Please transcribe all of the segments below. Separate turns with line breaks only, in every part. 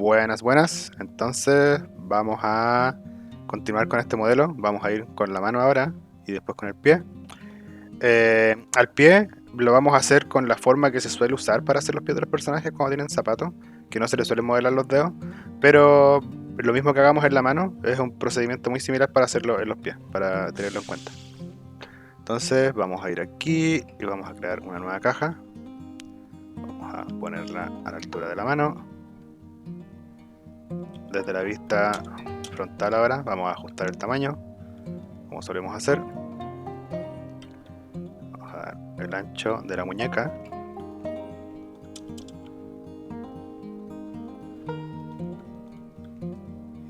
Buenas, buenas. Entonces vamos a continuar con este modelo. Vamos a ir con la mano ahora y después con el pie. Al pie lo vamos a hacer con la forma que se suele usar para hacer los pies de los personajes cuando tienen zapatos, que no se les suele modelar los dedos, pero lo mismo que hagamos en la mano es un procedimiento muy similar para hacerlo en los pies, para tenerlo en cuenta. Entonces vamos a ir aquí y vamos a crear una nueva caja. Vamos a ponerla a la altura de la mano. Desde la vista frontal ahora vamos a ajustar el tamaño, como solemos hacer. Vamos a dar el ancho de la muñeca.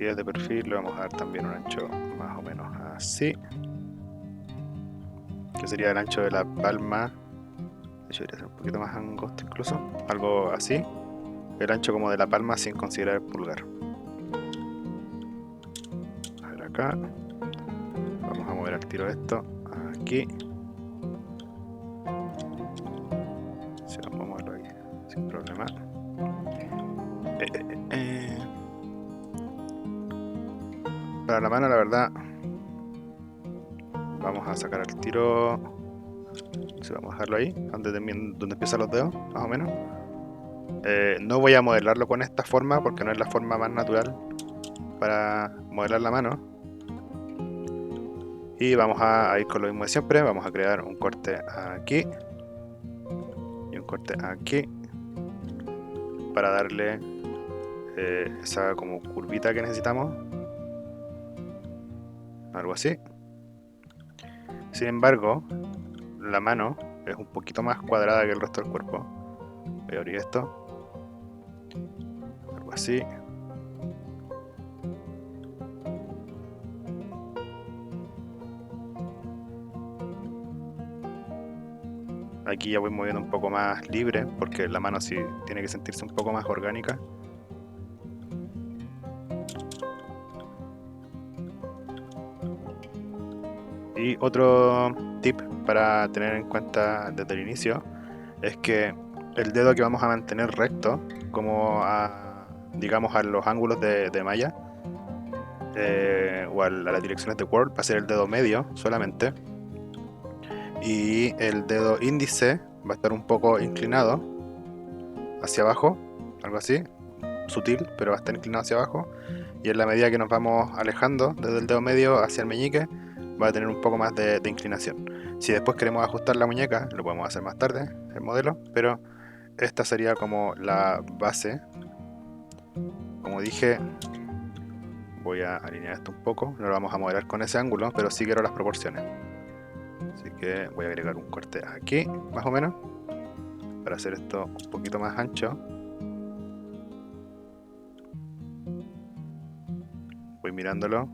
Y desde perfil le vamos a dar también un ancho más o menos así, que sería el ancho de la palma. De hecho debería ser un poquito más angosto incluso, algo así. El ancho como de la palma sin considerar el pulgar. A ver acá. Vamos a mover al tiro esto aquí. Si vamos a moverlo ahí sin problema. Para la mano, la verdad, vamos a sacar el tiro. Si vamos a dejarlo ahí, donde empiezan los dedos, más o menos. No voy a modelarlo con esta forma porque no es la forma más natural para modelar la mano. Y vamos a ir con lo mismo de siempre. Vamos a crear un corte aquí y un corte aquí para darle esa como curvita que necesitamos, algo así. Sin embargo, la mano es un poquito más cuadrada que el resto del cuerpo. Voy a abrir esto, algo así. Aquí ya voy moviendo un poco más libre porque la mano sí tiene que sentirse un poco más orgánica. Y otro tip para tener en cuenta desde el inicio es que el dedo que vamos a mantener recto, como digamos a los ángulos de malla o a las direcciones de Word, va a ser el dedo medio solamente. Y el dedo índice va a estar un poco inclinado hacia abajo, algo así, sutil, pero va a estar inclinado hacia abajo. Y en la medida que nos vamos alejando desde el dedo medio hacia el meñique, va a tener un poco más de inclinación. Si después queremos ajustar la muñeca, lo podemos hacer más tarde, el modelo, pero esta sería como la base. Como dije, voy a alinear esto un poco, no lo vamos a modelar con ese ángulo, pero sí quiero las proporciones. Así que voy a agregar un corte aquí, más o menos, para hacer esto un poquito más ancho. Voy mirándolo.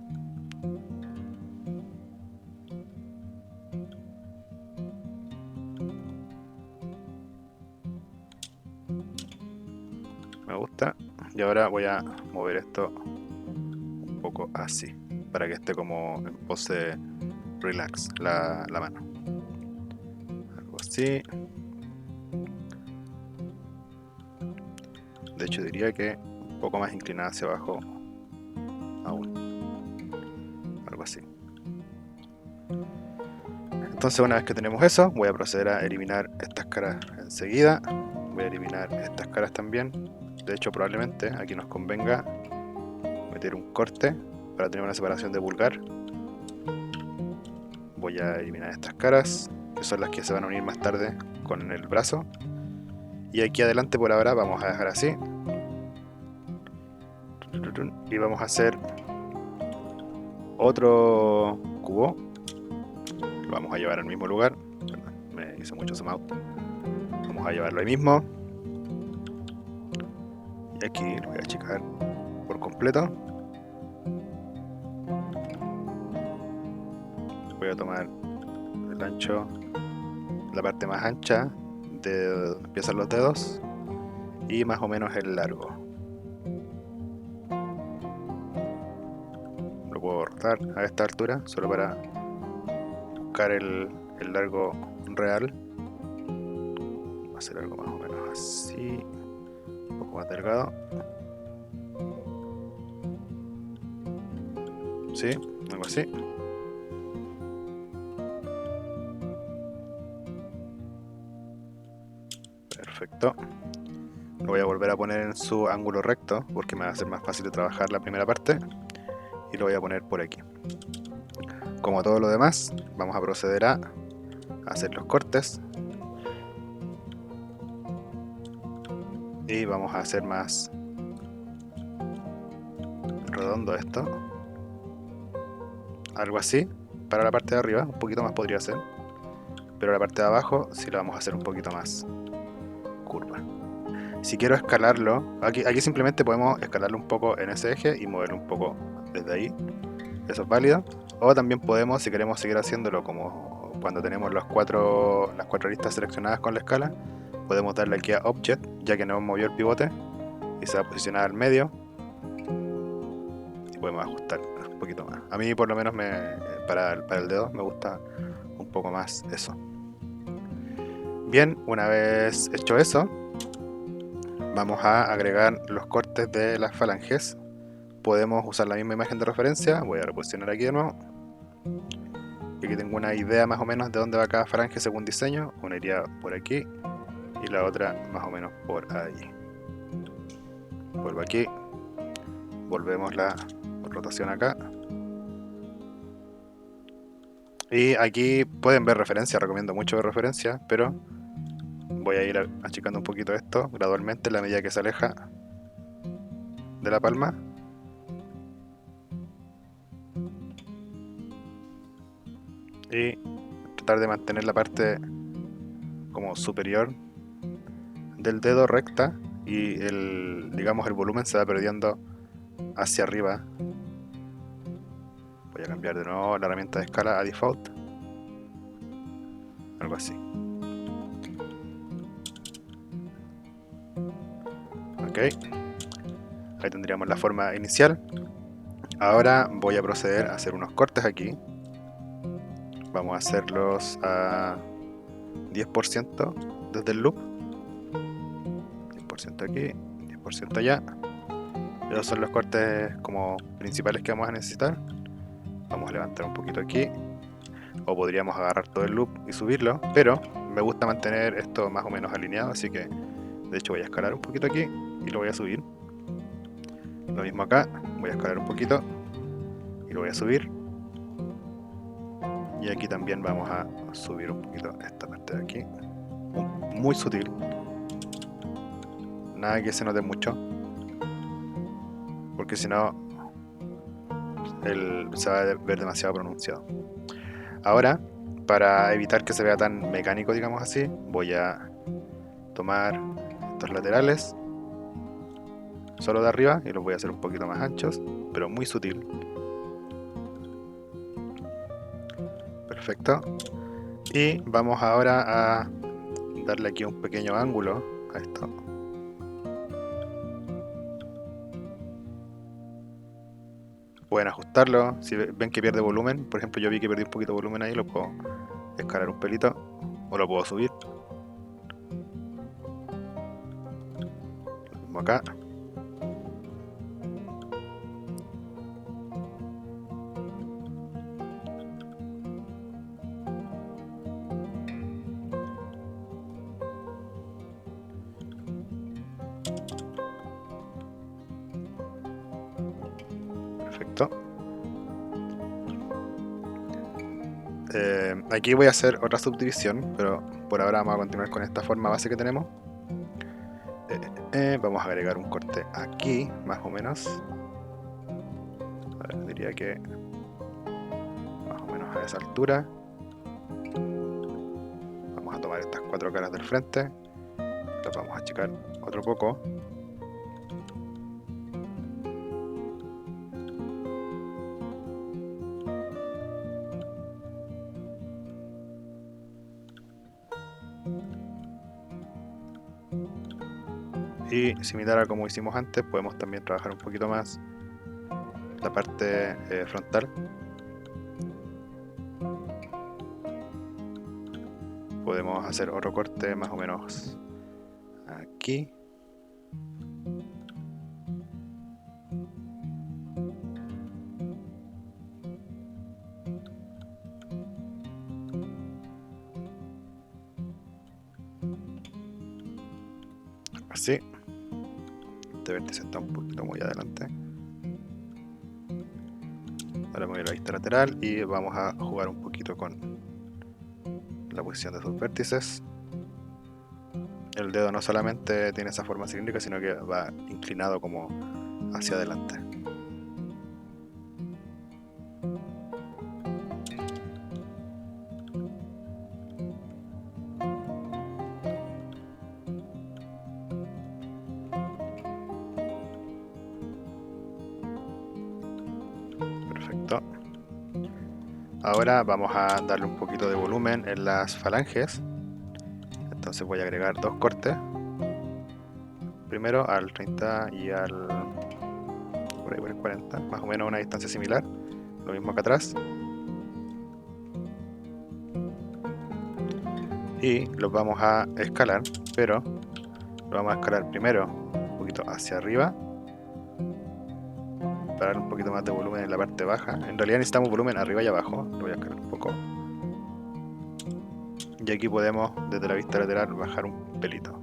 Me gusta. Y ahora voy a mover esto un poco así, para que esté como en pose relax la mano. Algo así. De hecho diría que un poco más inclinada hacia abajo aún. Algo así. Entonces una vez que tenemos eso, voy a proceder a eliminar estas caras enseguida. Voy a eliminar estas caras también. De hecho probablemente aquí nos convenga meter un corte para tener una separación de pulgar. Voy a eliminar estas caras, que son las que se van a unir más tarde con el brazo. Y aquí adelante por ahora vamos a dejar así. Y vamos a hacer otro cubo. Lo vamos a llevar al mismo lugar. Perdón, me hizo mucho zoom out. Vamos a llevarlo ahí mismo. Y aquí lo voy a achicar por completo. Voy a tomar el ancho, la parte más ancha de donde empiezan los dedos y más o menos el largo. Lo puedo rotar a esta altura solo para buscar el largo real. Va a ser algo más o menos así, un poco más delgado. ¿Sí? Algo así. Perfecto. Lo voy a volver a poner en su ángulo recto porque me va a ser más fácil de trabajar la primera parte. Y lo voy a poner por aquí. Como todo lo demás, vamos a proceder a hacer los cortes. Y vamos a hacer más redondo esto. Algo así. Para la parte de arriba, un poquito más podría ser. Pero la parte de abajo sí la vamos a hacer un poquito más curva. Si quiero escalarlo, aquí simplemente podemos escalarlo un poco en ese eje y moverlo un poco desde ahí. Eso es válido. O también podemos, si queremos seguir haciéndolo como cuando tenemos las cuatro listas seleccionadas con la escala, podemos darle aquí a Object, ya que no hemos movido el pivote, y se va a posicionar al medio. Y podemos ajustar un poquito más. A mí por lo menos para el dedo me gusta un poco más eso. Bien, una vez hecho eso, vamos a agregar los cortes de las falanges. Podemos usar la misma imagen de referencia. Voy a reposicionar aquí de nuevo. Y aquí tengo una idea más o menos de dónde va cada falange según diseño. Una iría por aquí y la otra más o menos por ahí. Vuelvo aquí. Volvemos la rotación acá. Y aquí pueden ver referencia, recomiendo mucho ver referencia, pero voy a ir achicando un poquito esto gradualmente a la medida que se aleja de la palma. Y tratar de mantener la parte como superior del dedo recta y digamos el volumen se va perdiendo hacia arriba. Voy a cambiar de nuevo la herramienta de escala a default, algo así. Ok, ahí tendríamos la forma inicial. Ahora voy a proceder a hacer unos cortes aquí. Vamos a hacerlos a 10% desde el loop. 10% aquí, 10% allá. Esos son los cortes como principales que vamos a necesitar. Vamos a levantar un poquito aquí. O podríamos agarrar todo el loop y subirlo, pero me gusta mantener esto más o menos alineado, así que de hecho voy a escalar un poquito aquí y lo voy a subir. Lo mismo acá, voy a escalar un poquito y lo voy a subir. Y aquí también vamos a subir un poquito esta parte de aquí. Muy sutil. Nada que se note mucho. Porque si no, se va a ver demasiado pronunciado. Ahora, para evitar que se vea tan mecánico, digamos así, voy a tomar estos laterales solo de arriba y los voy a hacer un poquito más anchos, pero muy sutil. Perfecto. Y vamos ahora a darle aquí un pequeño ángulo a esto. Pueden ajustarlo, si ven que pierde volumen, por ejemplo yo vi que perdí un poquito de volumen ahí, lo puedo escalar un pelito o lo puedo subir. Lo mismo acá. Perfecto. Aquí voy a hacer otra subdivisión, pero por ahora vamos a continuar con esta forma base que tenemos. Vamos a agregar un corte aquí, más o menos. A ver, diría que más o menos a esa altura. Vamos a tomar estas cuatro caras del frente, las vamos a achicar otro poco. Y similar a como hicimos antes, podemos también trabajar un poquito más la parte frontal. Podemos hacer otro corte más o menos aquí. Así. Este vértice está un poquito muy adelante. Ahora me voy a la vista lateral y vamos a jugar un poquito con la posición de sus vértices. El dedo no solamente tiene esa forma cilíndrica, sino que va inclinado como hacia adelante. Perfecto. Ahora vamos a darle un poquito de volumen en las falanges. Entonces voy a agregar dos cortes. Primero al 30 y por ahí por el 40, más o menos a una distancia similar. Lo mismo acá atrás. Y los vamos a escalar, pero lo vamos a escalar primero un poquito hacia arriba para dar un poquito más de volumen en la parte baja. En realidad necesitamos volumen arriba y abajo. Lo voy a escalar un poco. Y aquí podemos, desde la vista lateral, bajar un pelito,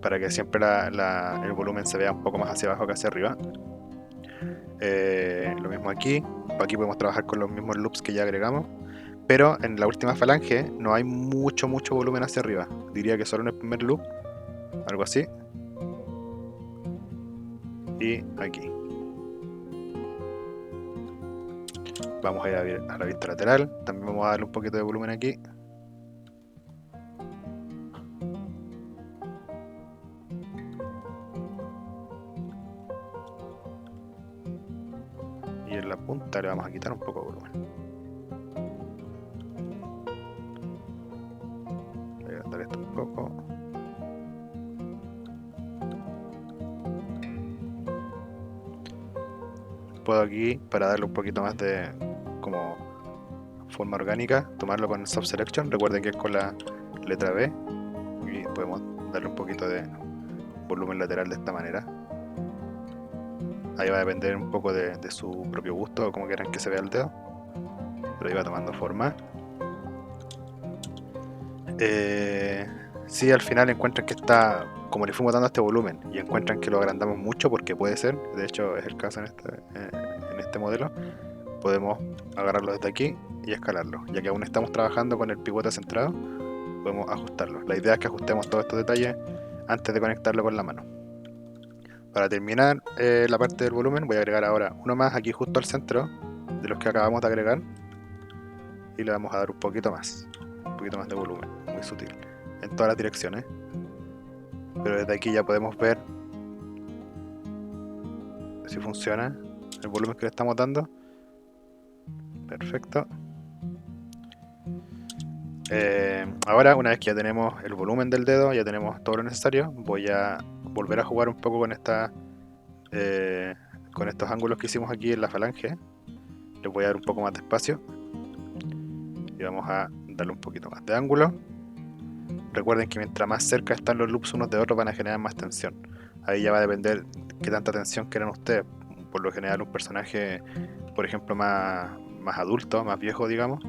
para que siempre el volumen se vea un poco más hacia abajo que hacia arriba. Lo mismo aquí. Aquí podemos trabajar con los mismos loops que ya agregamos. Pero en la última falange no hay mucho volumen hacia arriba. Diría que solo en el primer loop, algo así. Y aquí. Vamos a ir a la vista lateral. También vamos a darle un poquito de volumen aquí. Y en la punta le vamos a quitar un poco de volumen. Voy a agrandar esto un poco. Puedo aquí, para darle un poquito más de como forma orgánica, tomarlo con Soft Selection. Recuerden que es con la letra B. Y podemos darle un poquito de volumen lateral de esta manera. Ahí va a depender un poco de su propio gusto o como quieran que se vea el dedo. Pero ahí va tomando forma. Si al final encuentran que está, como le fuimos dando este volumen, y encuentran que lo agrandamos mucho, porque puede ser, de hecho es el caso en este modelo, podemos agarrarlo desde aquí y escalarlo. Ya que aún estamos trabajando con el pivote centrado, podemos ajustarlo. La idea es que ajustemos todos estos detalles antes de conectarlo con la mano. Para terminar la parte del volumen, voy a agregar ahora uno más aquí justo al centro de los que acabamos de agregar, y le vamos a dar un poquito más de volumen, muy sutil, en todas las direcciones. Pero desde aquí ya podemos ver si funciona el volumen que le estamos dando. Perfecto. Ahora, una vez que ya tenemos el volumen del dedo, ya tenemos todo lo necesario, voy a volver a jugar un poco con estos ángulos que hicimos aquí en la falange. Les voy a dar un poco más de espacio y vamos a darle un poquito más de ángulo. Recuerden que mientras más cerca están los loops unos de otros, van a generar más tensión. Ahí ya va a depender qué tanta tensión quieran ustedes. Por lo general, un personaje, por ejemplo, más adulto, más viejo, digamos,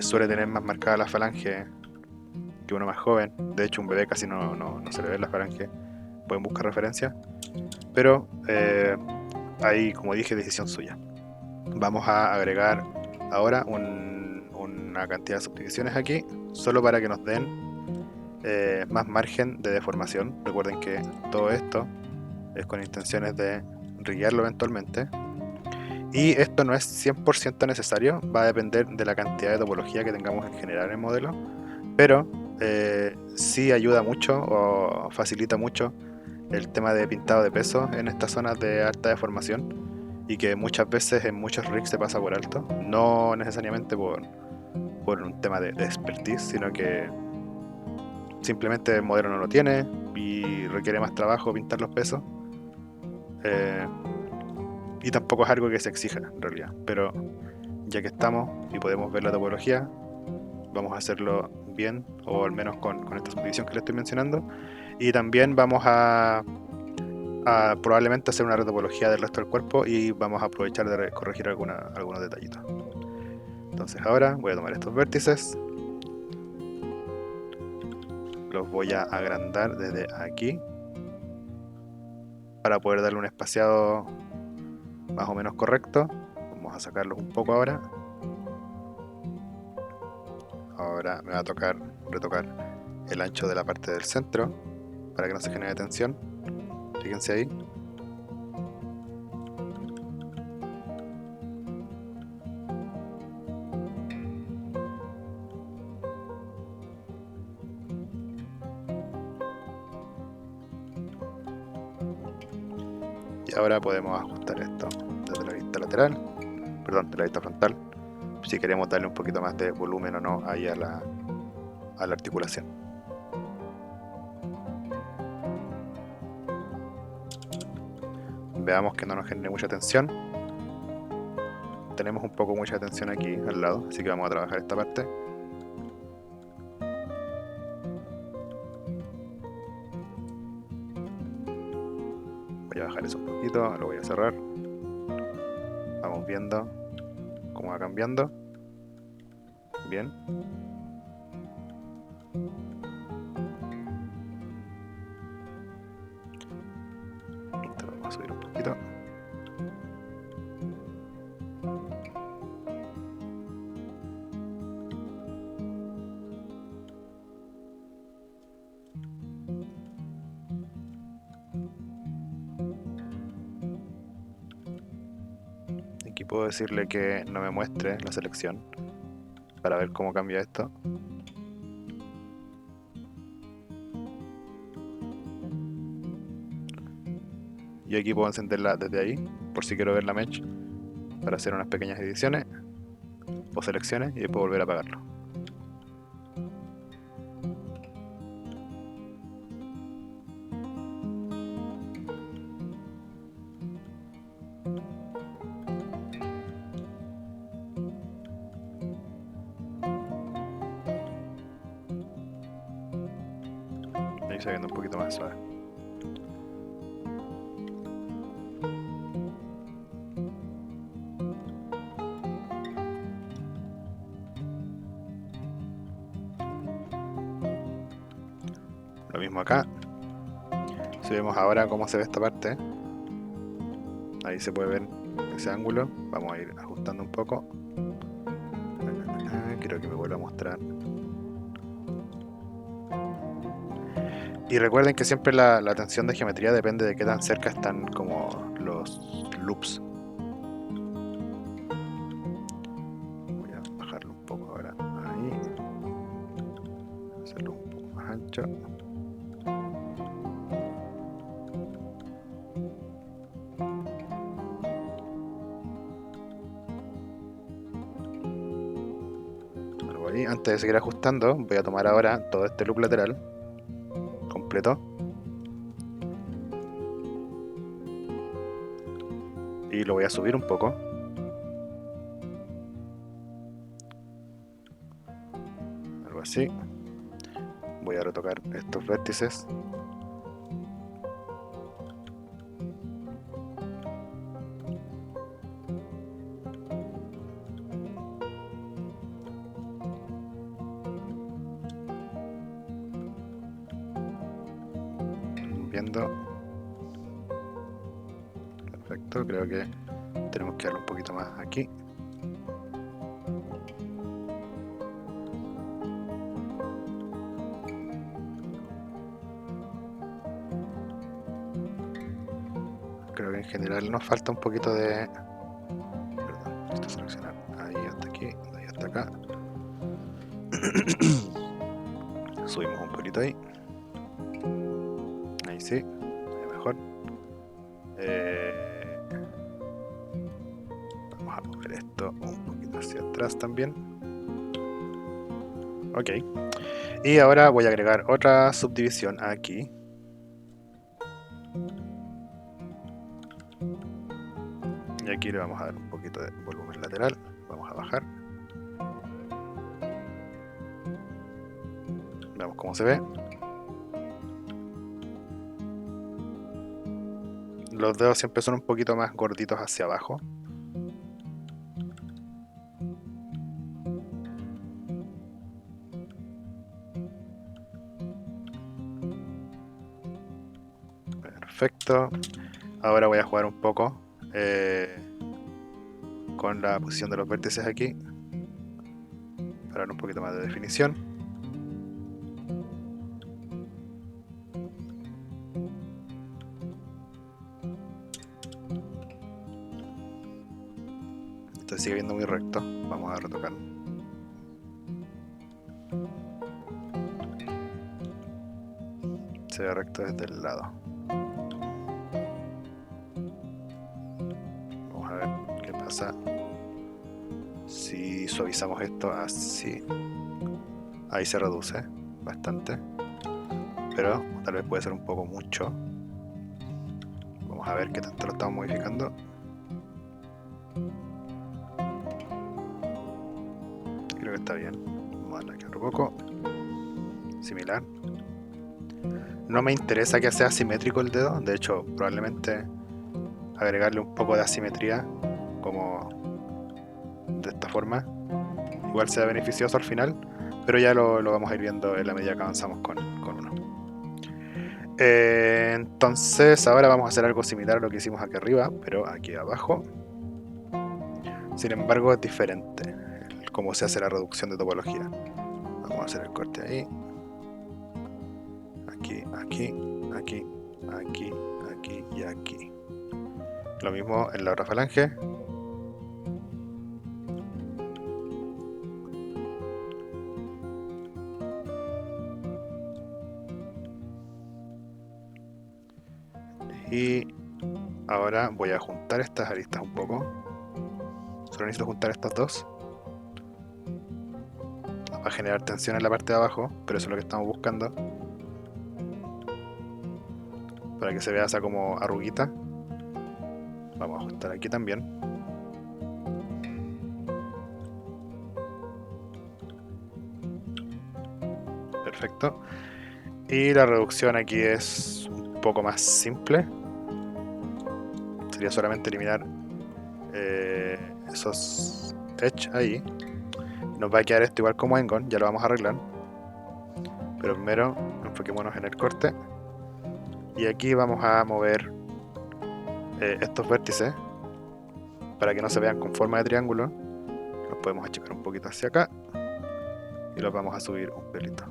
suele tener más marcada la falange que uno más joven. De hecho, un bebé casi no se le ve la falange. Pueden buscar referencias. Pero ahí, como dije, decisión suya. Vamos a agregar ahora una cantidad de subdivisiones aquí, solo para que nos den más margen de deformación. Recuerden que todo esto es con intenciones de riguearlo eventualmente. Y esto no es 100% necesario, va a depender de la cantidad de topología que tengamos en general en el modelo, pero sí ayuda mucho o facilita mucho el tema de pintado de peso en estas zonas de alta deformación, y que muchas veces en muchos rigs se pasa por alto, no necesariamente por un tema de expertise, sino que simplemente el modelo no lo tiene y requiere más trabajo pintar los pesos. Y tampoco es algo que se exija en realidad, pero ya que estamos y podemos ver la topología, vamos a hacerlo bien, o al menos con esta subdivisión que les estoy mencionando. Y también vamos a probablemente hacer una retopología del resto del cuerpo, y vamos a aprovechar de corregir algunos detallitos. Entonces ahora voy a tomar estos vértices los voy a agrandar desde aquí para poder darle un espaciado más o menos correcto. Vamos a sacarlos un poco ahora. Ahora me va a tocar retocar el ancho de la parte del centro para que no se genere tensión. Fíjense ahí. Y ahora podemos ajustar esto desde la vista lateral, perdón, de la vista frontal, si queremos darle un poquito más de volumen o no ahí a la articulación. Veamos que no nos genere mucha tensión. Tenemos un poco mucha tensión aquí al lado, así que vamos a trabajar esta parte. Voy a bajar eso un poquito, lo voy a cerrar. Vamos viendo cómo va cambiando. Bien. Esto lo vamos a subir un poquito. Aquí puedo decirle que no me muestre la selección para ver cómo cambia esto. Y aquí puedo encenderla desde ahí, por si quiero ver la mesh, para hacer unas pequeñas ediciones o selecciones y después volver a apagarlo. Ahí se va viendo un poquito más suave. Lo mismo acá. Si vemos ahora cómo se ve esta parte, ahí se puede ver ese ángulo. Vamos a ir ajustando un poco. Quiero que me vuelva a mostrar. Y recuerden que siempre la tensión de geometría depende de qué tan cerca están como los loops. Voy a bajarlo un poco ahora. Ahí. Hacerlo un poco más ancho. Algo ahí. Antes de seguir ajustando, voy a tomar ahora todo este loop lateral completo y lo voy a subir un poco. Algo así. Voy a retocar estos vértices. Viendo. Perfecto, creo que tenemos que darle un poquito más aquí. Creo que en general nos falta un poquito de... Perdón, esto seleccionar ahí hasta aquí, de ahí hasta acá. Subimos un poquito ahí. Ahí sí, ahí mejor. Vamos a mover esto un poquito hacia atrás también. Ok. Y ahora voy a agregar otra subdivisión aquí. Y aquí le vamos a dar un poquito de volumen lateral. Vamos a bajar. Veamos cómo se ve. Los dedos siempre son un poquito más gorditos hacia abajo. Perfecto. Ahora voy a jugar un poco con la posición de los vértices aquí para dar un poquito más de definición. Esto sigue viendo muy recto. Vamos a retocar. Se ve recto desde el lado. Vamos a ver qué pasa si suavizamos esto así. Ahí se reduce bastante, pero tal vez puede ser un poco mucho. Vamos a ver qué tanto lo estamos modificando. Creo que está bien. Vamos a darle aquí otro poco. Similar. No me interesa que sea asimétrico el dedo. De hecho, probablemente agregarle un poco de asimetría, como de esta forma, igual sea beneficioso al final, pero ya lo vamos a ir viendo en la medida que avanzamos con uno. Entonces ahora vamos a hacer algo similar a lo que hicimos aquí arriba, pero aquí abajo. Sin embargo es diferente cómo se hace la reducción de topología. Vamos a hacer el corte ahí. Aquí, aquí, aquí, aquí, aquí y aquí. Lo mismo en la otra falange. Y ahora voy a juntar estas aristas un poco. Solo necesito juntar estas dos. Va a generar tensión en la parte de abajo, pero eso es lo que estamos buscando. Para que se vea esa como arruguita. Vamos a ajustar aquí también. Perfecto. Y la reducción aquí es un poco más simple. Sería solamente eliminar esos edge ahí. Nos va a quedar esto igual como Engon, ya lo vamos a arreglar. Pero primero enfoquémonos en el corte. Y aquí vamos a mover estos vértices para que no se vean con forma de triángulo. Los podemos achicar un poquito hacia acá y los vamos a subir un pelito.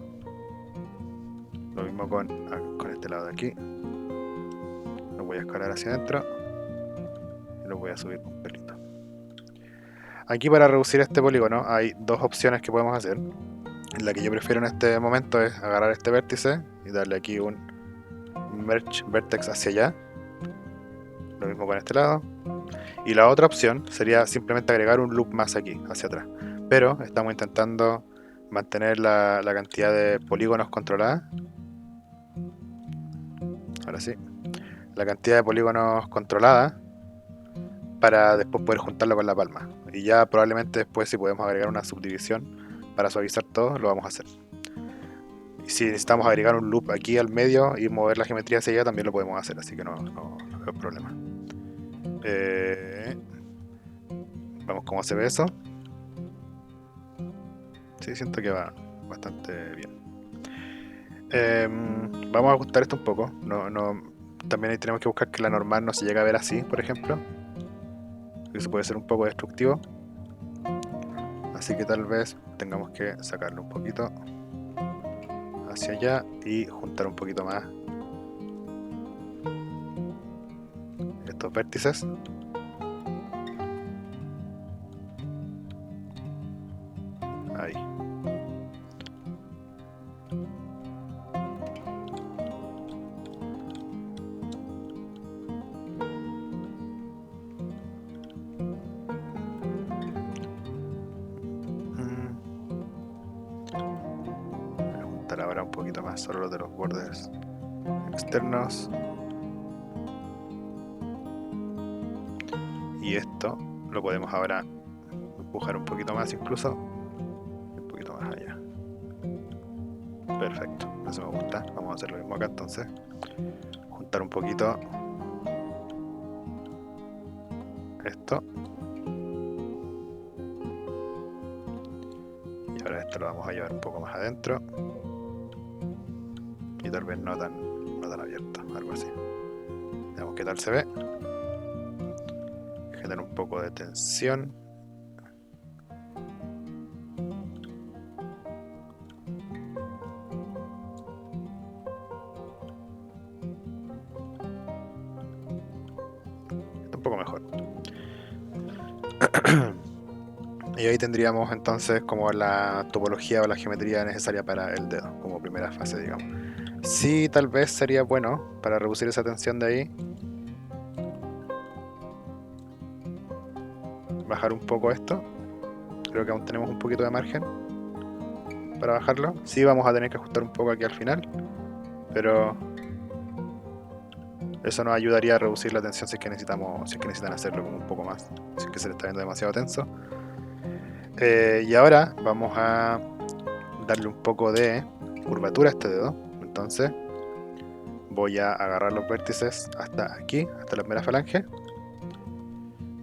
Lo mismo con este lado de aquí. Lo voy a escalar hacia adentro y lo voy a subir un pelito. Aquí para reducir este polígono hay dos opciones que podemos hacer. La que yo prefiero en este momento es agarrar este vértice y darle aquí un merge vertex hacia allá. Lo mismo con este lado. Y la otra opción sería simplemente agregar un loop más aquí, hacia atrás. Pero estamos intentando mantener la cantidad de polígonos controlada. Ahora sí. La cantidad de polígonos controlada para después poder juntarlo con la palma. Y ya probablemente después, si podemos agregar una subdivisión para suavizar todo, lo vamos a hacer. Y si necesitamos agregar un loop aquí al medio y mover la geometría hacia allá, también lo podemos hacer, así que no veo problema. Vamos cómo se ve eso. Sí, siento que va bastante bien. Vamos a ajustar esto un poco. También ahí tenemos que buscar que la normal no se llegue a ver así, por ejemplo. Eso puede ser un poco destructivo. Así que tal vez tengamos que sacarlo un poquito hacia allá y juntar un poquito más estos vértices. Ahí. Voy a juntar ahora un poquito más solo los de los bordes externos. Y esto lo podemos ahora empujar un poquito más incluso. Un poquito más allá. Perfecto, eso me gusta. Vamos a hacer lo mismo acá entonces. Juntar un poquito esto. Y ahora esto lo vamos a llevar un poco más adentro. Y tal vez no tan abierto, algo así. qué tal se ve. Genera un poco de tensión. Está un poco mejor. Y ahí tendríamos entonces como la topología o la geometría necesaria para el dedo, como primera fase, digamos. Sí, tal vez sería bueno para reducir esa tensión de ahí, bajar un poco esto. Creo que aún tenemos un poquito de margen para bajarlo. Sí, vamos a tener que ajustar un poco aquí al final, pero eso nos ayudaría a reducir la tensión si es que necesitamos, si es que necesitan hacerlo como un poco más, si es que se le está viendo demasiado tenso. Y ahora vamos a darle un poco de curvatura a este dedo. Entonces voy a agarrar los vértices hasta aquí, hasta la primera falange.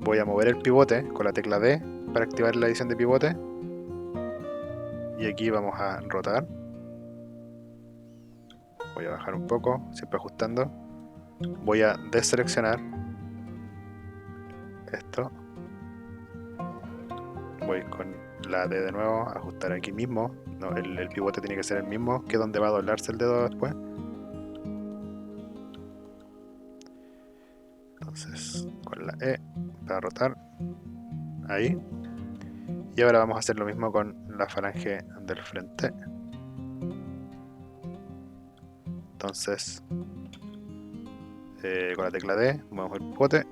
Voy a mover el pivote con la tecla D para activar la edición de pivote. Y aquí vamos a rotar. Voy a bajar un poco, siempre ajustando. Voy a deseleccionar esto. Voy con la D de nuevo, ajustar aquí mismo. No, el pivote tiene que ser el mismo que donde va a doblarse el dedo después. Entonces, con la E para rotar. Ahí. Y ahora vamos a hacer lo mismo con la falange del frente. Entonces, con la tecla D, movemos el pivote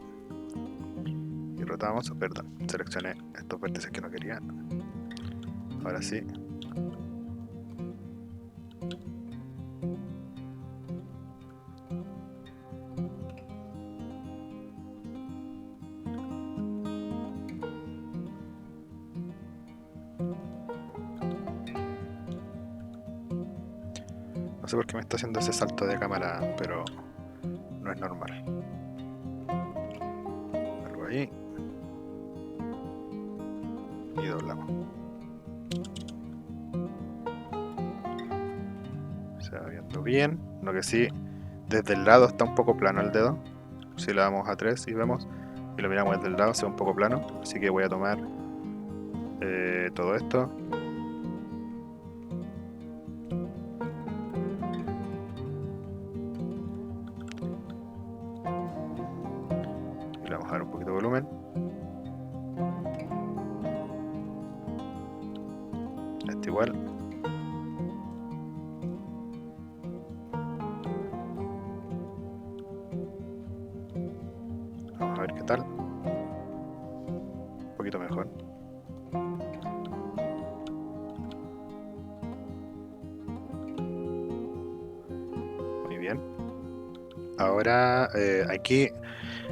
y rotamos. Perdón, seleccioné estos vértices que no quería. Ahora sí. No sé por qué me está haciendo ese salto de cámara, pero no es normal. Algo ahí. Y doblamos. Se va viendo bien. Lo que sí, desde el lado está un poco plano el dedo. Si le damos a 3 y vemos, y lo miramos desde el lado, se ve un poco plano. Así que voy a tomar todo esto. Y le vamos a dar un poquito de volumen. Este igual. Vamos a ver qué tal. Un poquito mejor. Muy bien. Ahora aquí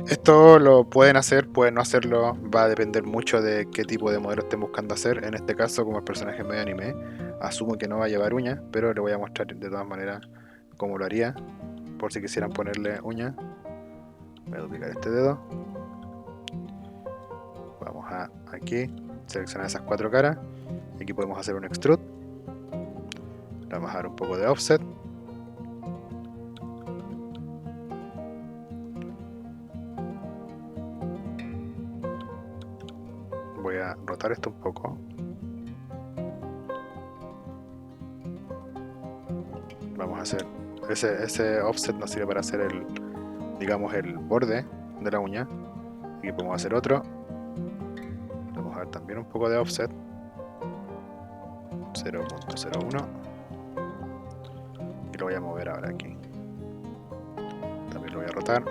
esto lo pueden hacer, pueden no hacerlo, va a depender mucho de qué tipo de modelo estén buscando hacer. En este caso, como el personaje es medio anime, asumo que no va a llevar uñas, pero le voy a mostrar de todas maneras cómo lo haría, por si quisieran ponerle uñas. Voy a duplicar este dedo. Vamos a aquí, seleccionar esas 4 caras. Aquí podemos hacer un extrude. Le vamos a dar un poco de offset. Voy a rotar esto un poco. Vamos a hacer ese offset nos sirve para hacer el, digamos, el borde de la uña. Aquí podemos hacer otro. Vamos a dar también un poco de offset. 0.01. Y lo voy a mover ahora aquí. También lo voy a rotar.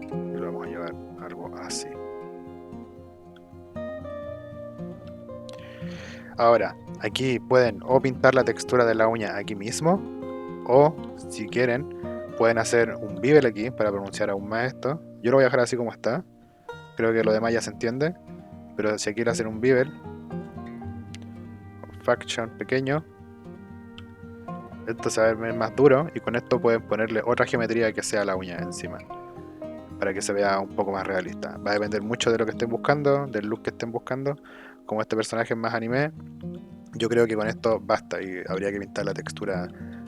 Y lo vamos a llevar algo así. Ahora, aquí pueden o pintar la textura de la uña aquí mismo, o si quieren, pueden hacer un bevel aquí para pronunciar aún más esto. Yo lo voy a dejar así como está. Creo que lo demás ya se entiende. Pero si quieren hacer un bevel, un faction pequeño, esto se va a ver más duro. Y con esto pueden ponerle otra geometría que sea la uña encima, para que se vea un poco más realista. Va a depender mucho de lo que estén buscando, del look que estén buscando. Como este personaje es más anime, yo creo que con esto basta y habría que pintar la textura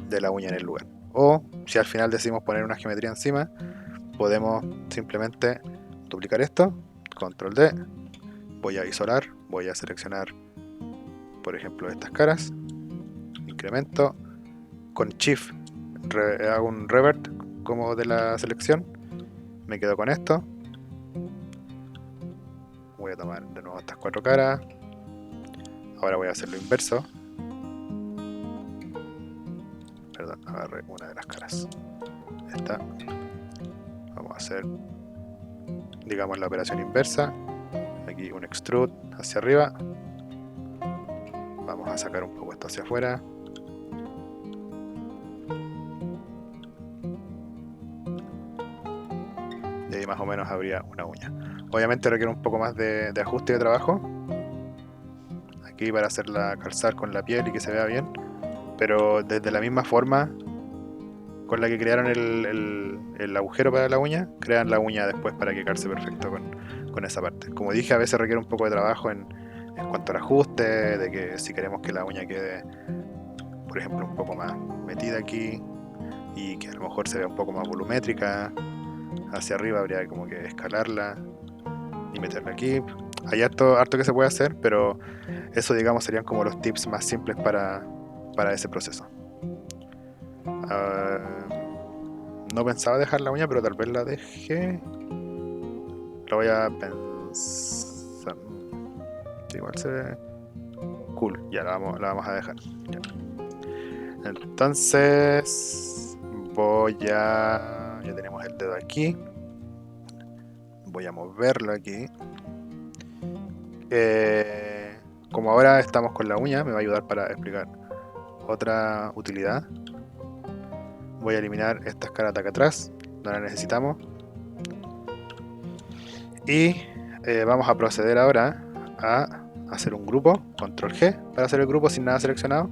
de la uña en el lugar. O si al final decidimos poner una geometría encima, podemos simplemente duplicar esto, control D, voy a isolar, voy a seleccionar por ejemplo estas caras, incremento, con Shift hago un revert como de la selección, me quedo con esto, voy a tomar de nuevo estas 4 caras, ahora voy a hacer lo inverso, perdón, agarré una de las caras, esta, vamos a hacer digamos la operación inversa, aquí un extrude hacia arriba, vamos a sacar un poco esto hacia afuera, y ahí más o menos habría una uña. Obviamente requiere un poco más de ajuste de trabajo aquí para hacerla calzar con la piel y que se vea bien, pero desde la misma forma con la que crearon el agujero para la uña, crean la uña después para que calce perfecto con esa parte. Como dije, a veces requiere un poco de trabajo en cuanto al ajuste, de que si queremos que la uña quede, por ejemplo, un poco más metida aquí y que a lo mejor se vea un poco más volumétrica, hacia arriba habría como que escalarla y meterla aquí. Hay harto que se puede hacer, pero eso digamos serían como los tips más simples para ese proceso. No pensaba dejar la uña, pero tal vez la deje. Lo voy a pensar. Igual se ve cool. Ya la vamos a dejar. Ya. Entonces ya tenemos el dedo aquí. Voy a moverlo aquí. Como ahora estamos con la uña, me va a ayudar para explicar otra utilidad. Voy a eliminar estas caras de acá atrás, no las necesitamos. Y vamos a proceder ahora a hacer un grupo, control G, para hacer el grupo sin nada seleccionado.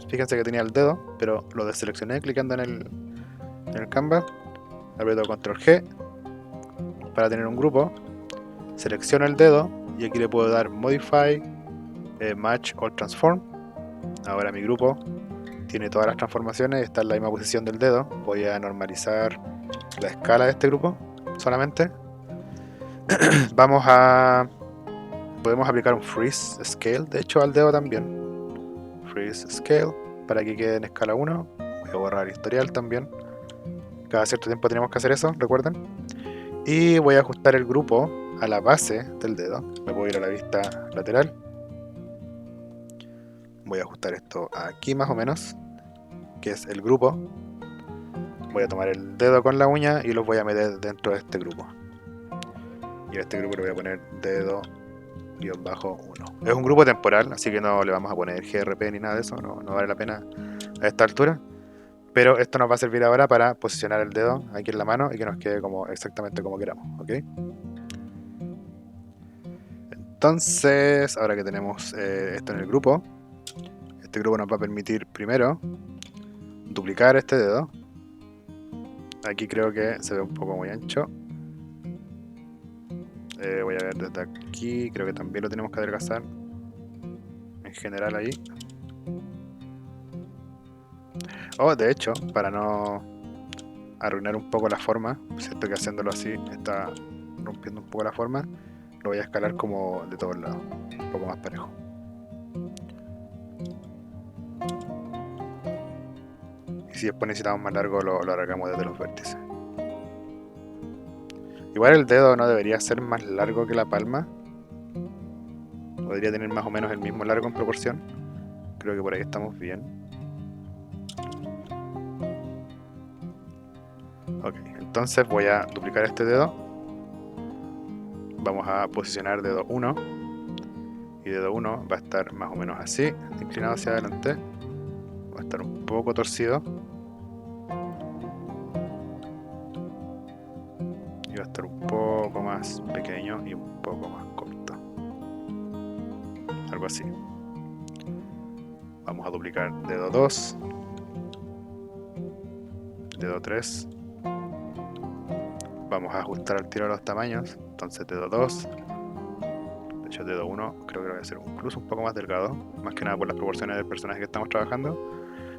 Fíjense que tenía el dedo, pero lo deseleccioné clicando en el canvas. Aprieto control G para tener un grupo. Selecciono el dedo y aquí le puedo dar Modify, Match or Transform. Ahora mi grupo tiene todas las transformaciones, está en la misma posición del dedo. Voy a normalizar la escala de este grupo solamente. Podemos aplicar un Freeze Scale, de hecho al dedo también. Freeze Scale, para que quede en escala 1. Voy a borrar historial también. Cada cierto tiempo tenemos que hacer eso, recuerden. Y voy a ajustar el grupo a la base del dedo. Me puedo ir a la vista lateral. Voy a ajustar esto aquí más o menos, que es el grupo. Voy a tomar el dedo con la uña y los voy a meter dentro de este grupo. Y a este grupo le voy a poner dedo-1. Es un grupo temporal, así que no le vamos a poner GRP ni nada de eso, no vale la pena a esta altura. Pero esto nos va a servir ahora para posicionar el dedo aquí en la mano y que nos quede exactamente como queramos, ¿ok? Entonces, ahora que tenemos esto en el grupo, este grupo nos va a permitir primero duplicar este dedo. Aquí creo que se ve un poco muy ancho. Voy a ver desde aquí, creo que también lo tenemos que adelgazar en general ahí. De hecho, para no arruinar un poco la forma, siento que haciéndolo así está rompiendo un poco la forma, lo voy a escalar como de todos lados, un poco más parejo. Y si después necesitamos más largo, lo alargamos desde los vértices. Igual el dedo no debería ser más largo que la palma. Podría tener más o menos el mismo largo en proporción. Creo que por ahí estamos bien. Ok, entonces voy a duplicar este dedo. Vamos a posicionar dedo 1. Y dedo 1 va a estar más o menos así, inclinado hacia adelante. Va a estar un poco torcido. Y va a estar un poco más pequeño y un poco más corto. Algo así. Vamos a duplicar dedo 2. Dedo 3. Vamos a ajustar al tiro los tamaños. Entonces dedo 2. De hecho dedo 1 creo que lo voy a hacer incluso un poco más delgado. Más que nada por las proporciones del personaje que estamos trabajando.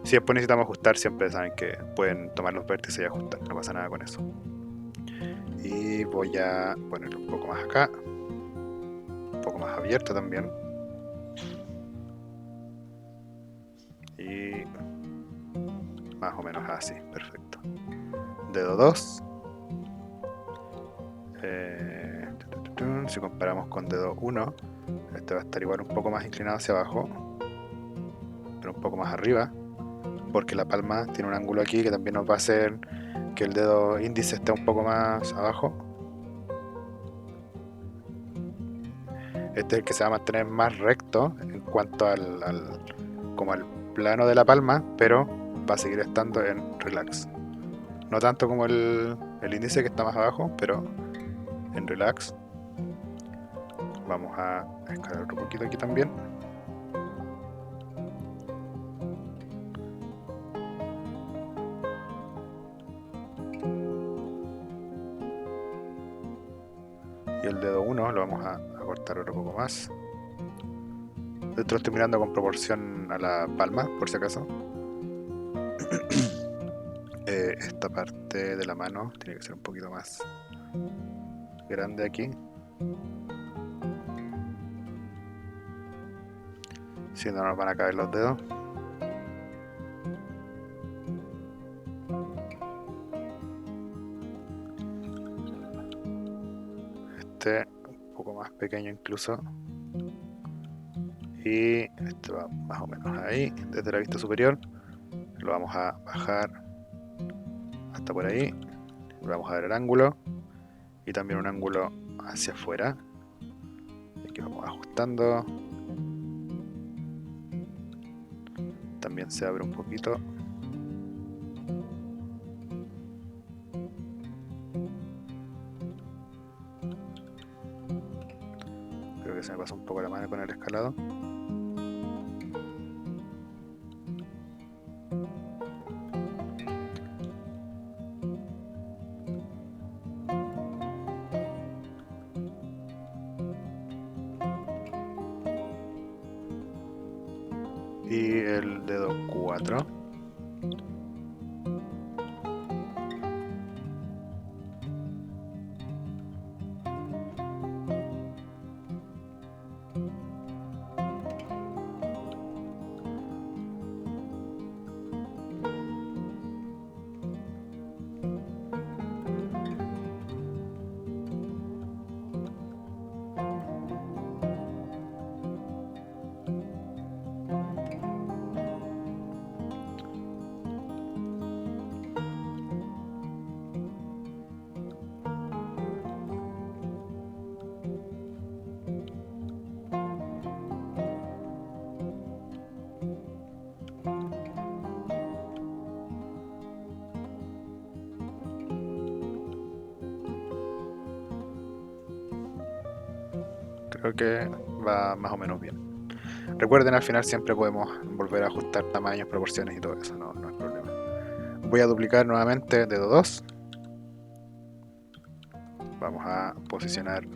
Si después necesitamos ajustar, siempre saben que pueden tomar los vértices y ajustar. No pasa nada con eso. Y voy a ponerlo un poco más acá, un poco más abierto también. Y más o menos así, perfecto. Dedo 2. Si comparamos con dedo 1, este va a estar igual un poco más inclinado hacia abajo, pero un poco más arriba, porque la palma tiene un ángulo aquí que también nos va a hacer que el dedo índice esté un poco más abajo. Este es el que se va a mantener más recto en cuanto como al plano de la palma, pero va a seguir estando en relax. No tanto como el índice que está más abajo, pero en relax. Vamos a escalar otro poquito aquí también. Y el dedo 1 lo vamos a cortar otro poco más. Esto lo estoy mirando con proporción a la palma, por si acaso. Esta parte de la mano tiene que ser un poquito más grande aquí. Si no nos van a caer los dedos. Este un poco más pequeño incluso. Y este va más o menos ahí, desde la vista superior. Lo vamos a bajar hasta por ahí. Vamos a ver el ángulo. Y también un ángulo hacia afuera. Aquí vamos ajustando. También se abre un poquito. Creo que se me pasó un poco la mano con el escalado. Y el dedo 4. Creo que va más o menos bien. Recuerden, al final siempre podemos volver a ajustar tamaños, proporciones y todo eso, no es problema. Voy a duplicar nuevamente dedo 2. Vamos a posicionar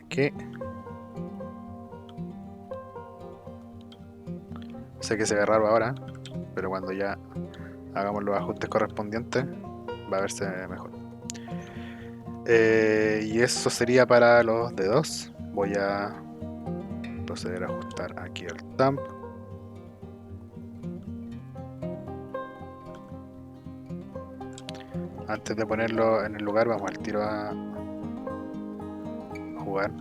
aquí. Sé que se ve raro ahora, pero cuando ya hagamos los ajustes correspondientes va a verse mejor. Y eso sería para los dedos. Voy a proceder a ajustar aquí el thumb. Antes de ponerlo en el lugar, vamos al tiro a jugar.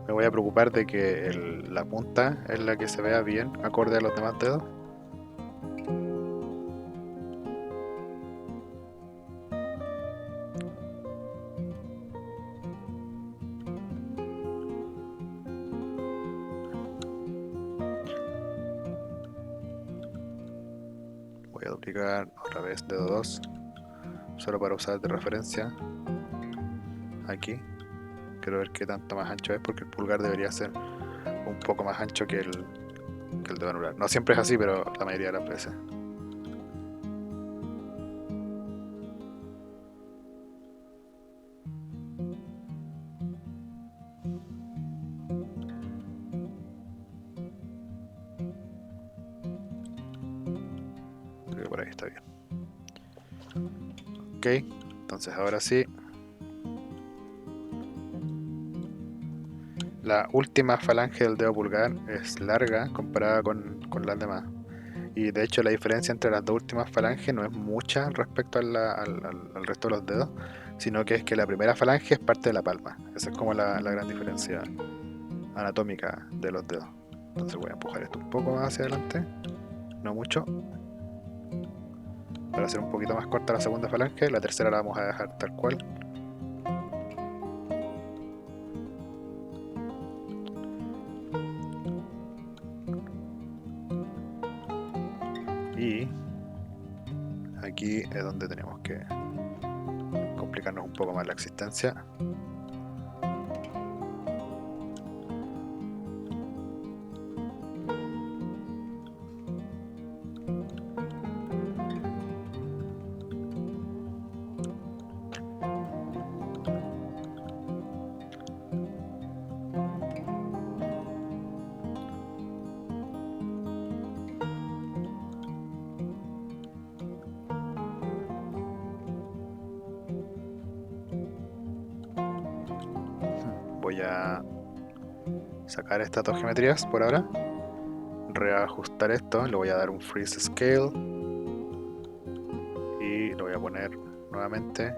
Me voy a preocupar de que la punta es la que se vea bien, acorde a los demás dedos. Voy a duplicar otra vez dedo 2, solo para usar de referencia. Aquí. Quiero ver qué tanto más ancho es, porque el pulgar debería ser un poco más ancho que el dedo anular. No siempre es así, pero la mayoría de las veces. ahí está bien. Ok, entonces ahora sí. La última falange del dedo pulgar es larga comparada con las demás. Y de hecho la diferencia entre las dos últimas falanges no es mucha respecto al resto de los dedos, sino que es que la primera falange es parte de la palma. Esa es como la gran diferencia anatómica de los dedos. Entonces voy a empujar esto un poco más hacia adelante, no mucho, para hacer un poquito más corta la segunda falange. La tercera la vamos a dejar tal cual. Y aquí es donde tenemos que complicarnos un poco más la existencia. Voy a sacar estas dos geometrías por ahora, reajustar esto, le voy a dar un freeze scale y lo voy a poner nuevamente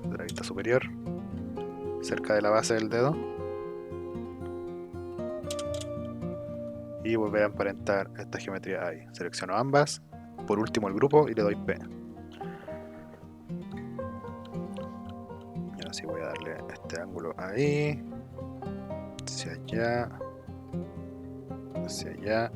de la vista superior, cerca de la base del dedo, y volver a emparentar esta geometría ahí. Selecciono ambas, por último el grupo y le doy P. Y ahora sí voy a darle este ángulo ahí, hacia allá, hacia allá.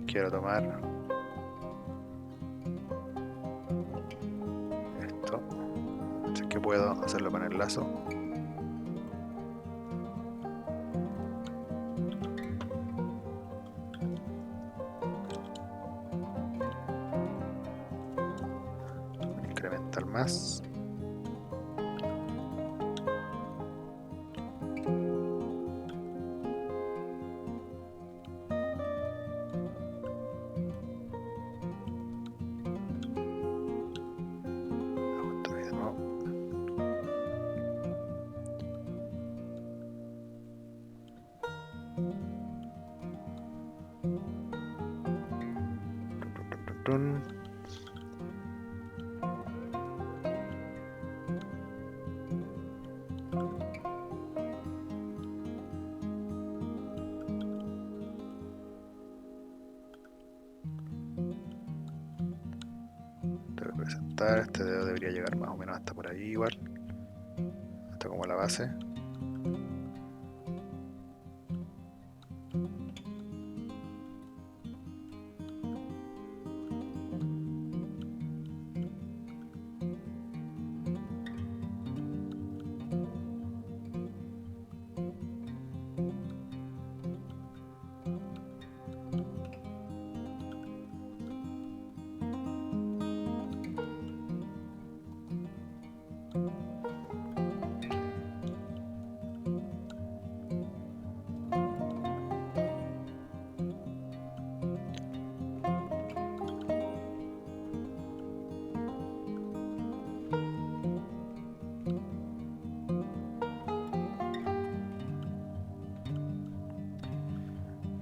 Quiero tomar esto, si es que puedo hacerlo con el lazo. Incrementar más. Ajusto ahí de nuevo. Tun. Tengo que presentar, este dedo debería llegar más o menos hasta por ahí igual, hasta como la base.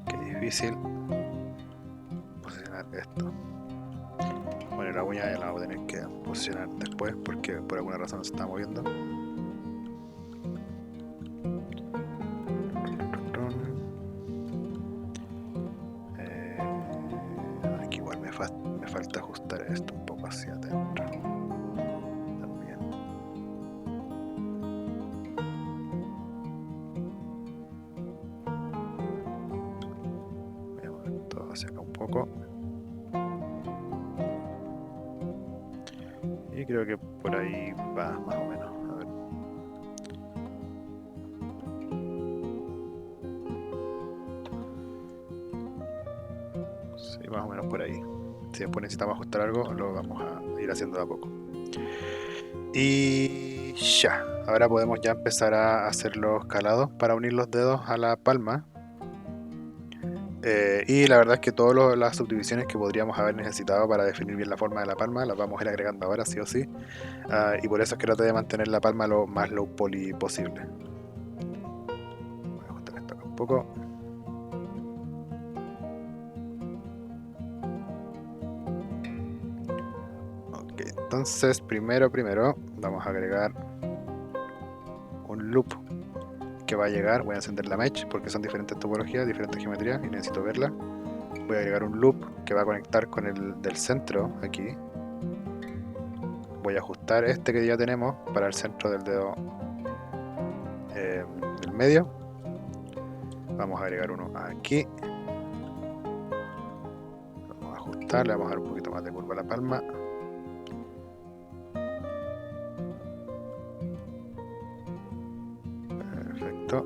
Qué difícil posicionar esto. Bueno, la uña ya la vamos a tener que posicionar después porque por alguna razón se está moviendo. Aquí igual me falta ajustar esto un poco hacia adentro. También. Voy a mover todo hacia acá un poco. Y creo que por ahí va más o menos. A ver. Sí, más o menos por ahí. Si después necesitamos ajustar algo, lo vamos a ir haciendo de a poco. Y ya, ahora podemos ya empezar a hacer los calados para unir los dedos a la palma. Y la verdad es que todas las subdivisiones que podríamos haber necesitado para definir bien la forma de la palma las vamos a ir agregando ahora sí o sí. Y por eso es que traté de mantener la palma lo más low poly posible. Voy a ajustar esto acá un poco. Ok, entonces primero vamos a agregar un loop que va a llegar. Voy a encender la mesh porque son diferentes topologías, diferentes geometrías y necesito verla. Voy a agregar un loop que va a conectar con el del centro aquí. Voy a ajustar este que ya tenemos para el centro del dedo del medio. Vamos a agregar uno aquí. Vamos a ajustar, le vamos a dar un poquito más de curva a la palma. Perfecto.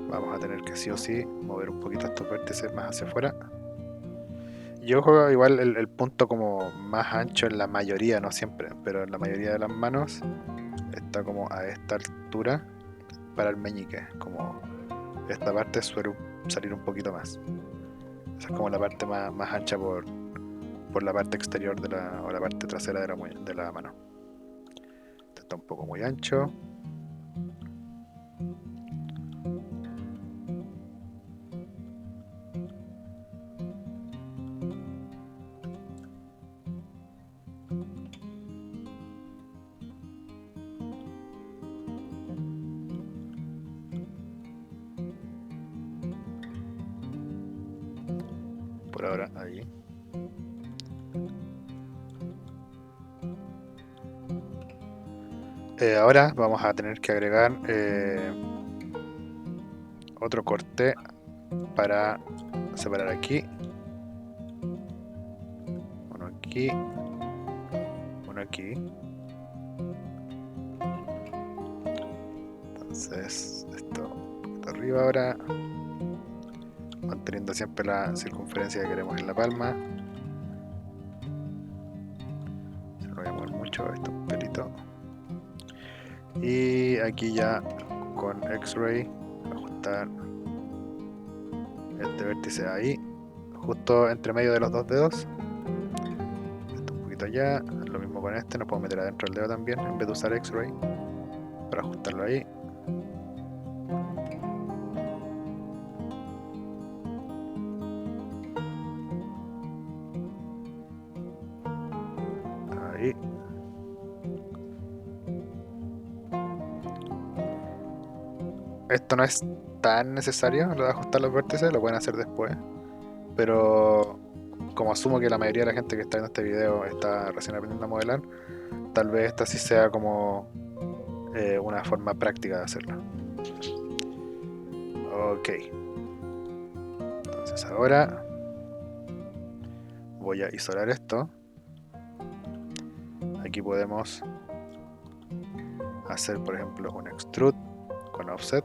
Vamos a tener que sí o sí mover un poquito estos vértices más hacia afuera. Y ojo, igual el punto como más ancho en la mayoría, no siempre, pero en la mayoría de las manos está como a esta altura para el meñique. Como esta parte suele salir un poquito más. Esa es como la parte más ancha por la parte exterior o la parte trasera de la mano. Este está un poco muy ancho. Por ahora ahí. Ahora vamos a tener que agregar otro corte para separar aquí, uno aquí, uno aquí. Entonces esto un poquito arriba ahora, manteniendo siempre la circunferencia que queremos en la palma. Se lo voy a mover mucho, esto un pelito. Y aquí ya con X-Ray ajustar este vértice ahí, justo entre medio de los dos dedos. Esto un poquito allá, lo mismo con este, nos podemos meter adentro del dedo también en vez de usar X-Ray para ajustarlo ahí. Ahí. Esto no es tan necesario, lo de ajustar los vértices, lo pueden hacer después. Pero como asumo que la mayoría de la gente que está viendo este video está recién aprendiendo a modelar, tal vez esta sí sea como una forma práctica de hacerlo. Ok. Entonces ahora voy a isolar esto. Aquí podemos hacer, por ejemplo, un extrude con offset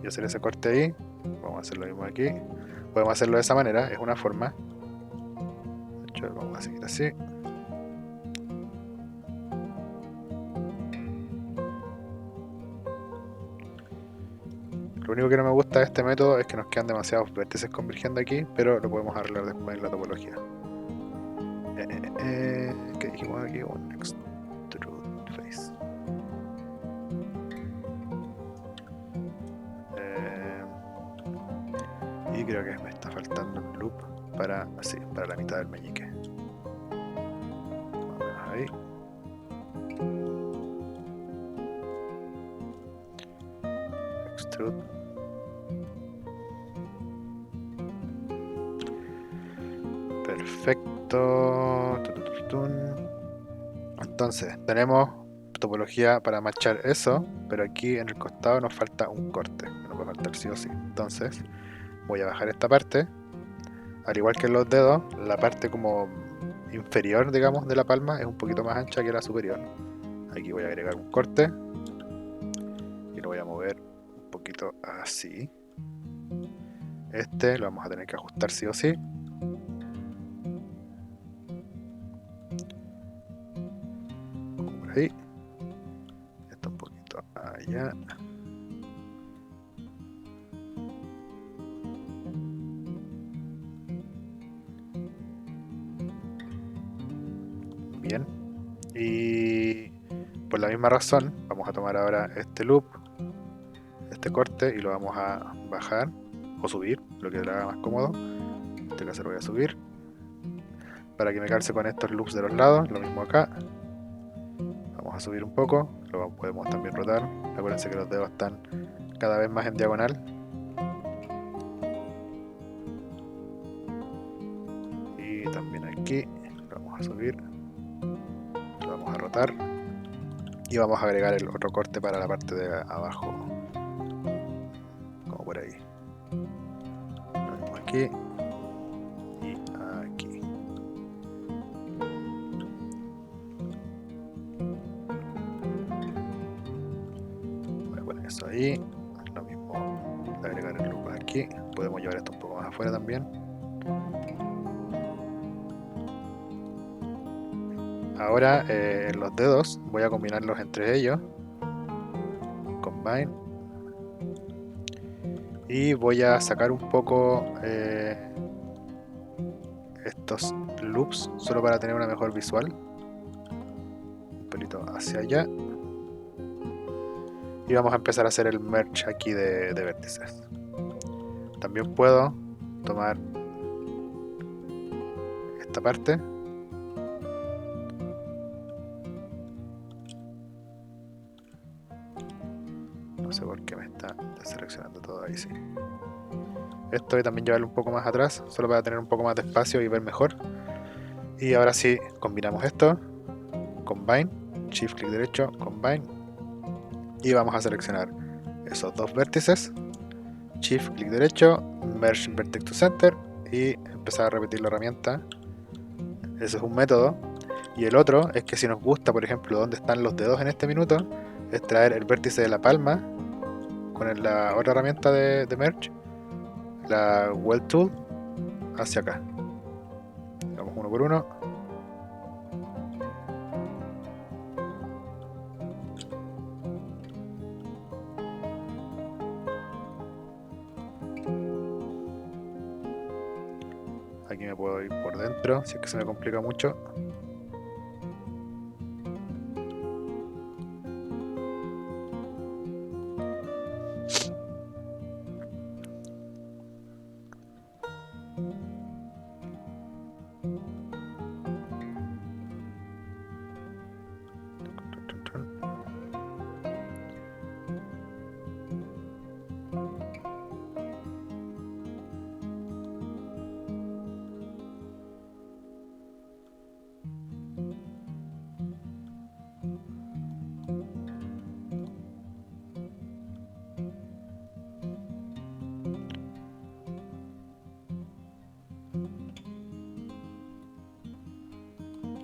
y hacer ese corte ahí. Vamos a hacer lo mismo aquí. Podemos hacerlo de esa manera, es una forma. De hecho, vamos a seguir así. Lo único que no me gusta de este método es que nos quedan demasiados vértices convergiendo aquí, pero lo podemos arreglar después en la topología. ¿Qué dijimos aquí? Un extrude face. Y creo que me está faltando un loop para la mitad del meñique. Más o menos ahí. Extrude. Perfecto. Entonces, tenemos topología para marchar eso, pero aquí en el costado nos falta un corte, que nos va a faltar sí o sí. Entonces, voy a bajar esta parte. Al igual que en los dedos, la parte como inferior, digamos, de la palma es un poquito más ancha que la superior. Aquí voy a agregar un corte y lo voy a mover un poquito así. Este lo vamos a tener que ajustar sí o sí. allá. Bien. Y por la misma razón, vamos a tomar ahora este loop, este corte, y lo vamos a bajar o subir, lo que le haga más cómodo. En este caso lo voy a subir para que me calce con estos loops de los lados. Lo mismo acá. Vamos a subir un poco, lo podemos también rotar. Acuérdense que los dedos están cada vez más en diagonal. Y también aquí lo vamos a subir, lo vamos a rotar y vamos a agregar el otro corte para la parte de abajo, como por ahí. Lo mismo aquí y aquí. Voy a poner eso ahí. Lo mismo, agregar el loop aquí. Podemos llevar esto un poco más afuera también. Ahora en los dedos voy a combinarlos entre ellos. Combine. Y voy a sacar un poco estos loops solo para tener una mejor visual. Un pelito hacia allá. Y vamos a empezar a hacer el merge aquí de vértices. También puedo tomar esta parte. No sé por qué me está deseleccionando todo ahí, sí. Esto y también llevarlo un poco más atrás, solo para tener un poco más de espacio y ver mejor. Y ahora sí, combinamos esto. Combine, Shift clic derecho, Combine. Y vamos a seleccionar esos dos vértices. Shift clic derecho, Merge Vertex to Center. Y empezar a repetir la herramienta. Ese es un método. Y el otro es que si nos gusta, por ejemplo, dónde están los dedos en este minuto, es traer el vértice de la palma con la otra herramienta de Merge, la Weld Tool, hacia acá. Vamos uno por uno. Aquí me puedo ir por dentro, si es que se me complica mucho.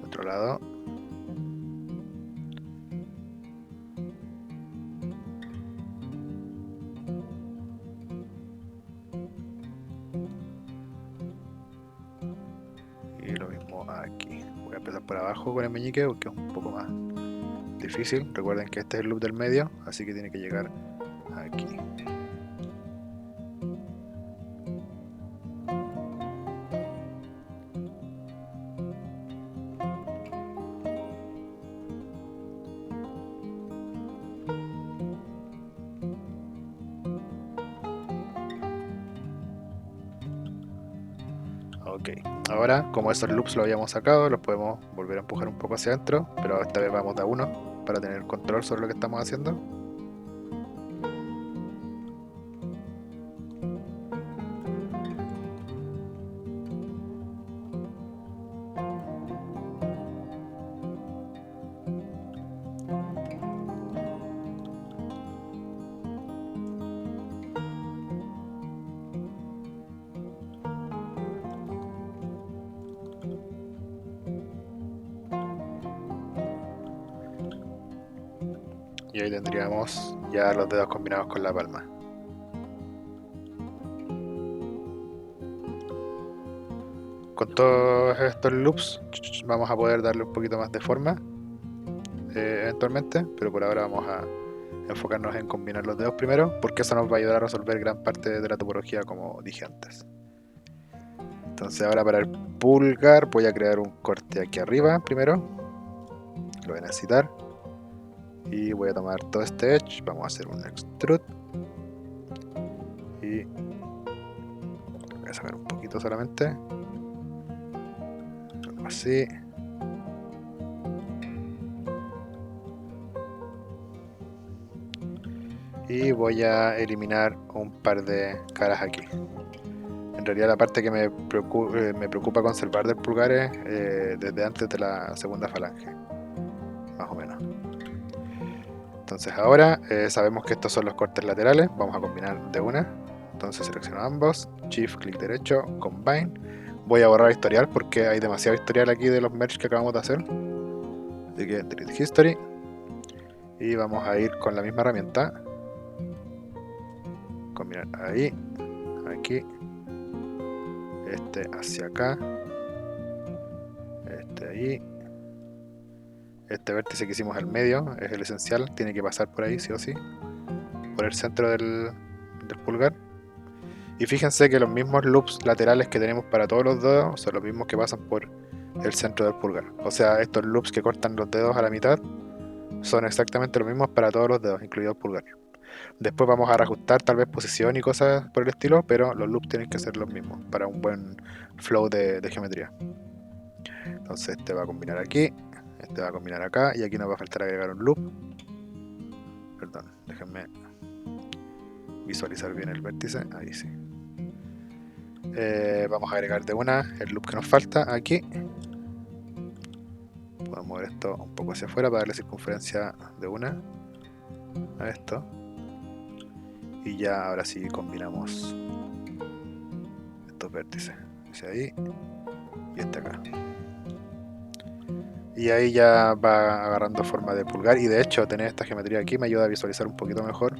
Otro lado. Y lo mismo aquí. Voy a empezar por abajo con el meñique porque es un poco más difícil. Recuerden que este es el loop del medio, así que tiene que llegar aquí. Ok, ahora como esos loops los habíamos sacado, los podemos volver a empujar un poco hacia adentro, pero esta vez vamos de a uno para tener control sobre lo que estamos haciendo. Y ahí tendríamos ya los dedos combinados con la palma. Con todos estos loops vamos a poder darle un poquito más de forma eventualmente, pero por ahora vamos a enfocarnos en combinar los dedos primero, porque eso nos va a ayudar a resolver gran parte de la topología como dije antes. Entonces ahora para el pulgar voy a crear un corte aquí arriba primero, lo voy a necesitar, y voy a tomar todo este edge, vamos a hacer un extrude, y voy a sacar un poquito solamente, algo así. Y voy a eliminar un par de caras aquí. En realidad la parte que me preocupa conservar del pulgar es desde antes de la segunda falange, más o menos. Entonces ahora sabemos que estos son los cortes laterales, vamos a combinar de una. Entonces selecciono ambos, Shift, clic derecho, Combine. Voy a borrar historial porque hay demasiado historial aquí de los merge que acabamos de hacer. Así que Delete History. Y vamos a ir con la misma herramienta. Combinar ahí, aquí, este hacia acá, este ahí. Este vértice que hicimos al medio es el esencial, tiene que pasar por ahí sí o sí, por el centro del pulgar. Y fíjense que los mismos loops laterales que tenemos para todos los dedos son los mismos que pasan por el centro del pulgar. O sea, estos loops que cortan los dedos a la mitad son exactamente los mismos para todos los dedos, incluido el pulgar. Después vamos a reajustar tal vez posición y cosas por el estilo, pero los loops tienen que ser los mismos para un buen flow de geometría. Entonces este va a combinar aquí, este va a combinar acá, y aquí nos va a faltar agregar un loop. Perdón, déjenme visualizar bien el vértice, ahí sí. Vamos a agregar de una el loop que nos falta aquí. Podemos mover esto un poco hacia afuera para darle circunferencia de una a esto. Y ya ahora sí combinamos estos vértices. Hacia ahí y este acá. Y ahí ya va agarrando forma de pulgar. Y de hecho tener esta geometría aquí me ayuda a visualizar un poquito mejor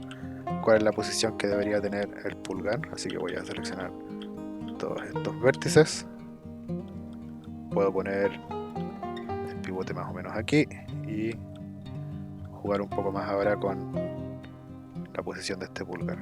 cuál es la posición que debería tener el pulgar. Así que voy a seleccionar todos estos vértices. Puedo poner el pivote más o menos aquí y jugar un poco más ahora con la posición de este pulgar.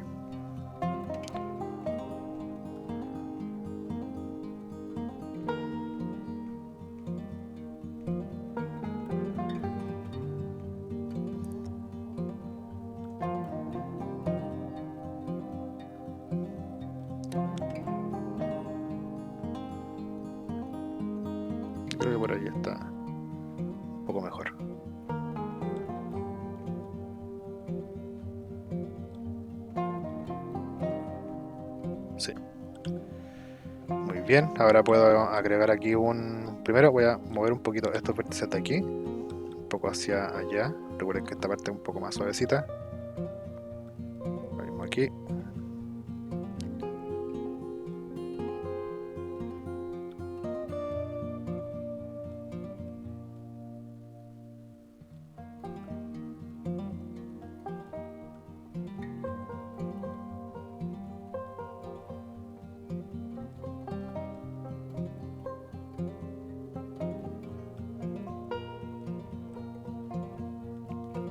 Creo que por ahí está un poco mejor. Sí. Muy bien, ahora puedo agregar aquí un... Primero voy a mover un poquito estos vértices de aquí, un poco hacia allá. Recuerden que esta parte es un poco más suavecita. Lo mismo aquí.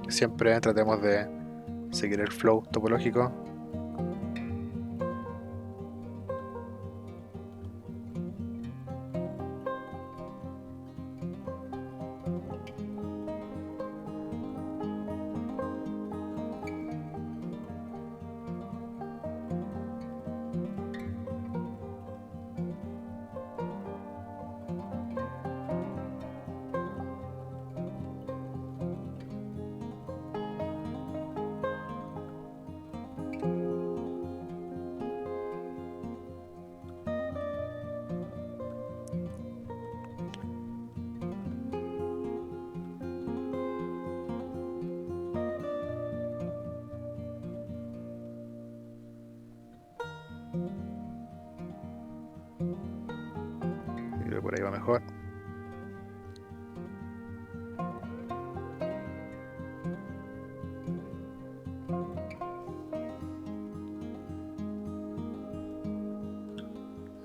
Siempre tratemos de seguir el flow topológico. Creo que por ahí va mejor.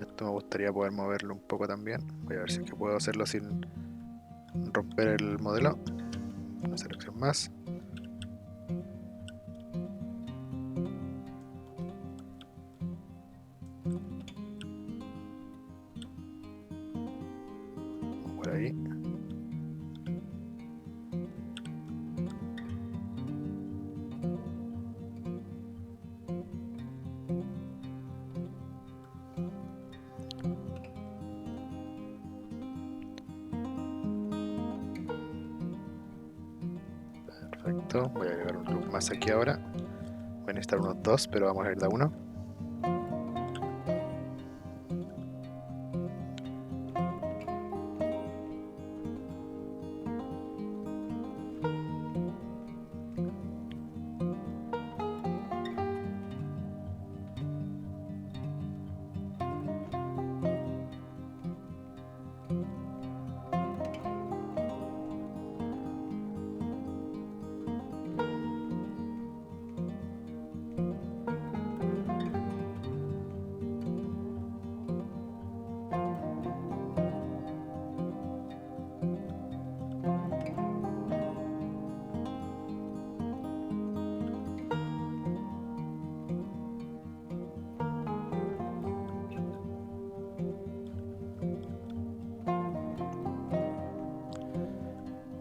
Esto me gustaría poder moverlo un poco también. Voy a ver si es que puedo hacerlo sin romper el modelo. Una selección más. Listo, voy a agregar un loop más aquí ahora. Voy a necesitar unos 2, pero vamos a ir de a uno.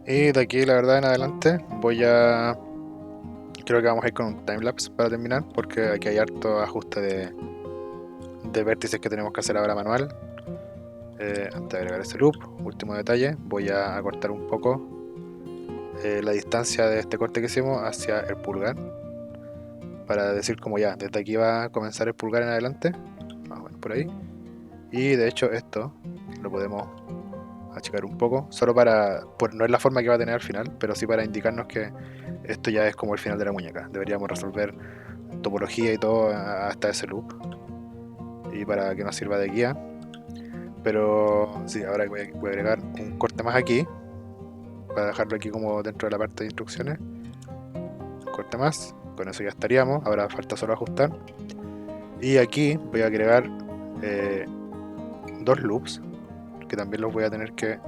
Y de aquí, la verdad, en adelante, creo que vamos a ir con un timelapse para terminar, porque aquí hay harto ajuste de vértices que tenemos que hacer ahora manual. Antes de agregar ese loop, último detalle, voy a acortar un poco la distancia de este corte que hicimos hacia el pulgar, para decir como ya, desde aquí va a comenzar el pulgar en adelante, más o menos por ahí. Y de hecho esto lo podemos achicar un poco, solo no es la forma que va a tener al final, pero sí para indicarnos que esto ya es como el final de la muñeca. Deberíamos resolver topología y todo hasta ese loop, y para que nos sirva de guía. Pero sí, ahora voy a agregar un corte más aquí, para dejarlo aquí como dentro de la parte de instrucciones. Un corte más, con eso ya estaríamos, ahora falta solo ajustar. Y aquí voy a agregar dos loops, que también los voy a tener que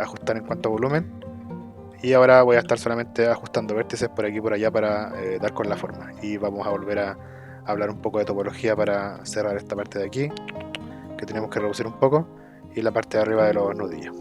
ajustar en cuanto a volumen. Y ahora voy a estar solamente ajustando vértices por aquí y por allá para dar con la forma. Y vamos a volver a hablar un poco de topología para cerrar esta parte de aquí, que tenemos que reducir un poco, y la parte de arriba de los nudillos.